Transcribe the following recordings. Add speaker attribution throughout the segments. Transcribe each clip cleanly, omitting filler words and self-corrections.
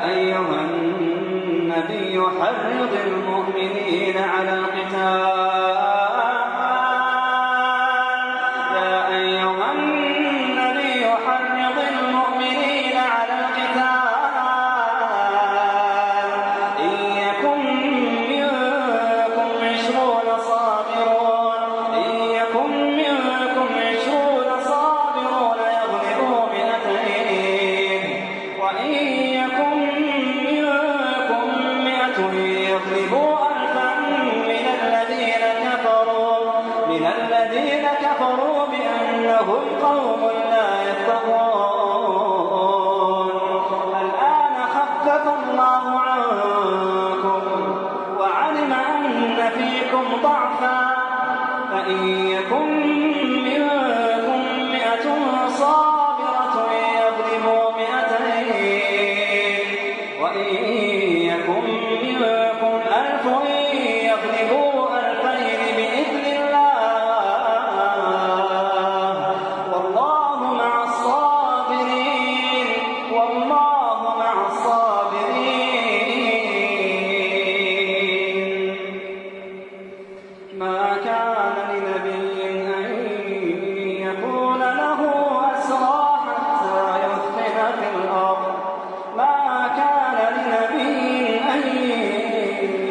Speaker 1: أيها النبي حرض المؤمنين على القتال الذين كفروا بأنهم قوم لا يفقهون. الآن خفف الله عنكم وعلم أن فيكم ضعفا فإن يكن منكم 100 صابرة يغلبوا 200 وإن يكن منكم 1000 يغلبوا 2000 بإذن الله والله مع الصابرين والله مع الصابرين. ما كان لنبي أن يكون له أسرى حتى يثخن في الأرض ما كان لنبي أن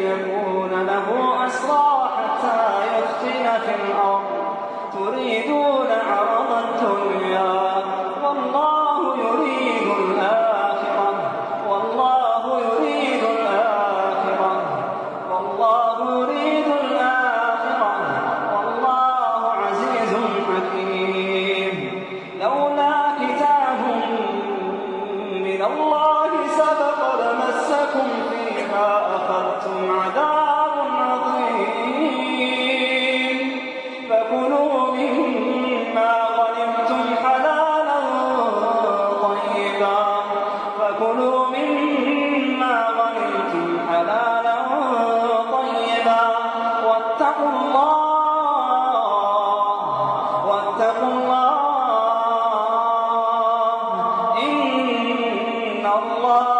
Speaker 1: يكون له أسرى حتى يثخن في الأرض تريدون عرض الدنيا والله يريد الآخرة والله يريد الآخرة والله يريد الآخرة والله عزيز حكيم. لولا كتاب من الله سبق لمسكم فيما أخذتم عذاب عظيم فكلوا مما غنمتم حلالا طيبا واتقوا الله إن الله